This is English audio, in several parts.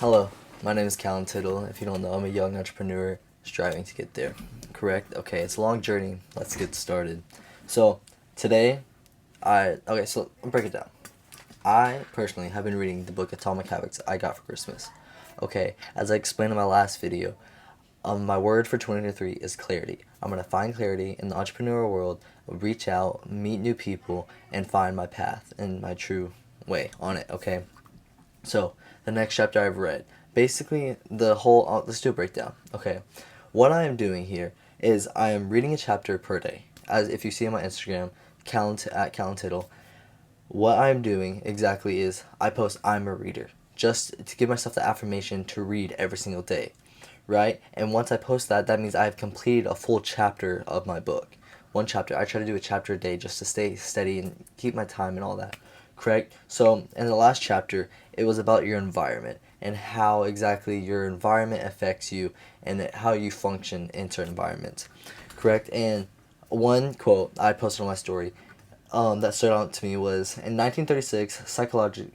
Hello, my name is Callum Tittle. If you don't know, I'm a young entrepreneur striving to get there. Correct? Okay, it's a long journey. Let's get started. So, today, so I'll break it down. I personally have been reading the book Atomic Habits I got for Christmas. Okay, as I explained in my last video, my word for 2023 is clarity. I'm going to find clarity in the entrepreneurial world, reach out, meet new people, and find my path and my true way on it, okay? So, the next chapter I've read. Basically, let's do a breakdown. Okay. What I am doing here is I am reading a chapter per day. As if you see on my Instagram, at Callum Tittle, what I'm doing exactly is I post I'm a reader. Just to give myself the affirmation to read every single day. Right? And once I post that, that means I've completed a full chapter of my book. One chapter. I try to do a chapter a day just to stay steady and keep my time and all that. Correct? So, in the last chapter, it was about your environment and how exactly your environment affects you and how you function in certain environments. Correct? And one quote I posted on my story that stood out to me was in 1936, psychologist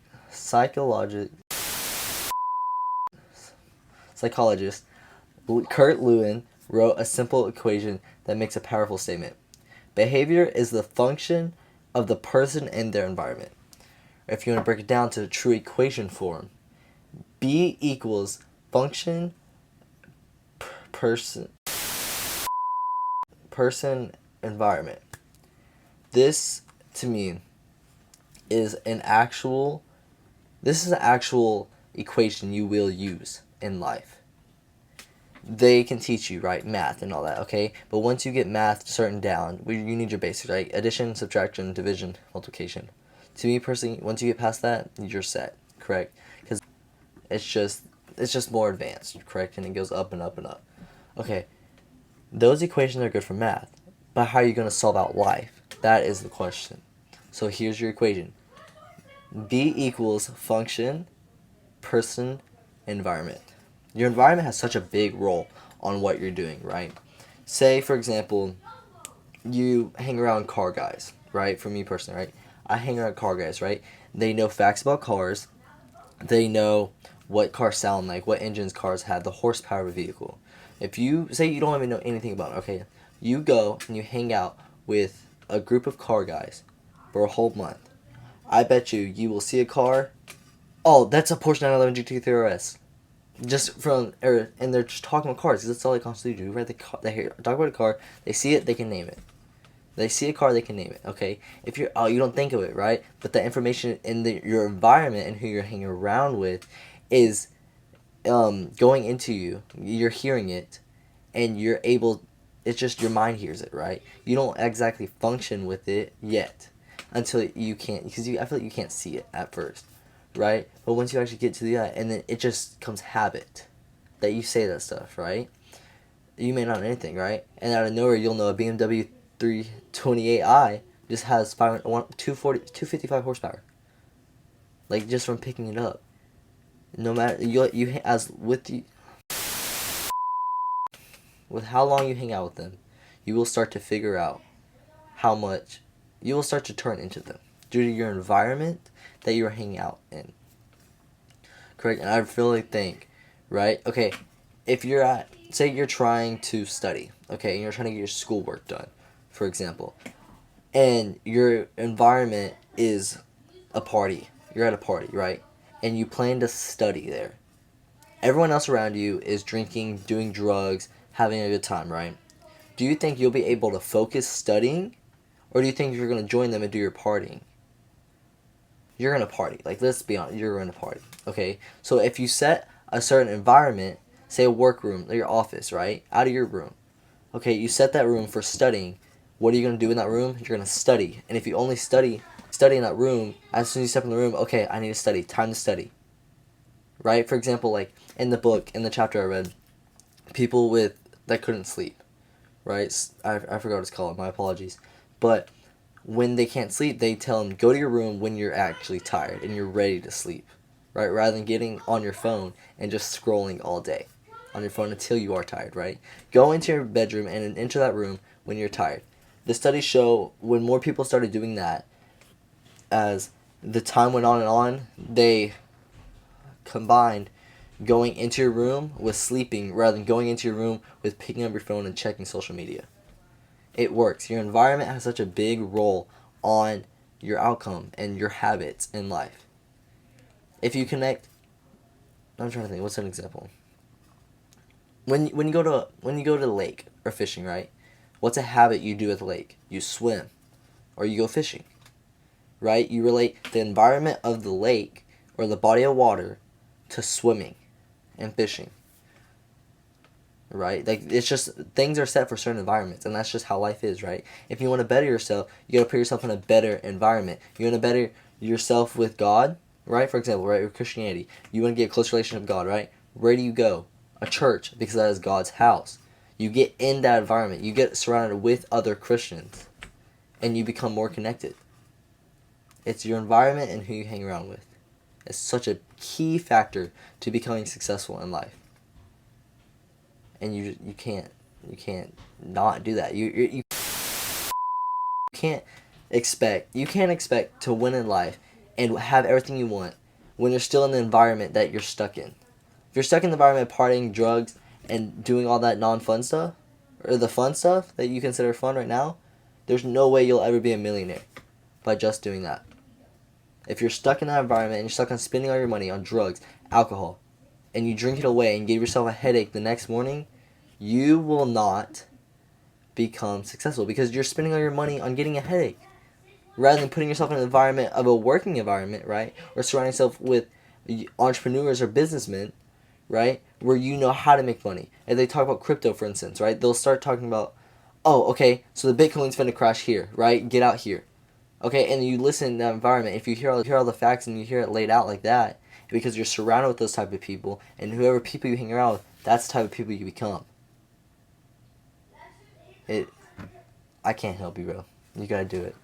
Kurt Lewin wrote a simple equation that makes a powerful statement. Behavior is the function of the person and their environment. If you want to break it down to true equation form, B equals function, person, environment. This, to me, is an actual equation you will use in life. They can teach you, right, math and all that, okay? But once you get math certain down, you need your basics, right? Addition, subtraction, division, multiplication. To me personally, once you get past that, you're set, correct? Because it's just more advanced, correct? And it goes up and up and up. Okay, those equations are good for math, but how are you going to solve out life? That is the question. So here's your equation. B equals function, person, environment. Your environment has such a big role on what you're doing, right? Say, for example, you hang around car guys, right? For me personally, right? I hang around car guys, right? They know facts about cars. They know what cars sound like, what engines cars have, the horsepower of a vehicle. If you say you don't even know anything about it, okay, you go and you hang out with a group of car guys for a whole month. I bet you will see a car. Oh, that's a Porsche 911 GT3 RS. And they're just talking about cars because that's all they constantly do. Right? They talk about a car. They see it, they can name it. They see a car, they can name it. Okay, if you don't think of it, right? But the information in your environment and who you're hanging around with is going into you. You're hearing it, and you're able. It's just your mind hears it, right? You don't exactly function with it yet until you can't, because I feel like you can't see it at first, right? But once you actually get to the and then it just comes habit that you say that stuff, right? You may not know anything, right? And out of nowhere, you'll know a BMW 328i just has 255 horsepower. Like, just from picking it up. No matter, with how long you hang out with them, you will start to figure out how much you will start to turn into them due to your environment that you're hanging out in. Correct? And I really think, right? Okay, if say you're trying to study, okay, and you're trying to get your schoolwork done, for example, and your environment is a party. You're at a party, right? And you plan to study there. Everyone else around you is drinking, doing drugs, having a good time, right? Do you think you'll be able to focus studying? Or do you think you're going to join them and do your partying? You're going to party. Like, let's be honest, you're going to party. Okay? So if you set a certain environment, say a workroom, your office, right? Out of your room. Okay, you set that room for studying. What are you going to do in that room? You're going to study. And if you only study in that room, as soon as you step in the room, okay, I need to study. Time to study. Right? For example, like in the book, in the chapter I read, people that couldn't sleep. Right? I forgot what it's called. My apologies. But when they can't sleep, they tell them, go to your room when you're actually tired and you're ready to sleep. Right? Rather than getting on your phone and just scrolling all day on your phone until you are tired, right? Go into your bedroom and enter that room when you're tired. The studies show when more people started doing that, as the time went on and on, they combined going into your room with sleeping rather than going into your room with picking up your phone and checking social media. It works. Your environment has such a big role on your outcome and your habits in life. If you connect, I'm trying to think, what's an example? When you go to the lake or fishing, right? What's a habit you do at the lake? You swim or you go fishing. Right? You relate the environment of the lake or the body of water to swimming and fishing. Right? Like, it's just, things are set for certain environments, and that's just how life is, right? If you want to better yourself, you got to put yourself in a better environment. You want to better yourself with God, right? For example, right, with Christianity, you want to get a close relationship with God, right? Where do you go? A church, because that is God's house. You get in that environment. You get surrounded with other Christians, and you become more connected. It's your environment and who you hang around with. It's such a key factor to becoming successful in life. And you can't not do that. You can't expect to win in life and have everything you want when you're still in the environment that you're stuck in. If you're stuck in the environment of partying, drugs, and doing all that non-fun stuff, or the fun stuff that you consider fun right now, there's no way you'll ever be a millionaire by just doing that. If you're stuck in that environment and you're stuck on spending all your money on drugs, alcohol, and you drink it away and give yourself a headache the next morning, you will not become successful because you're spending all your money on getting a headache rather than putting yourself in an environment of a working environment, right? Or surrounding yourself with entrepreneurs or businessmen, right? Where you know how to make money. And they talk about crypto, for instance, right? They'll start talking about, oh, okay, so the Bitcoin's finna crash here, right? Get out here. Okay, and you listen in that environment. If you hear all the facts and you hear it laid out like that, because you're surrounded with those type of people, and whoever people you hang around with, that's the type of people you become. I can't help you, bro. You gotta do it.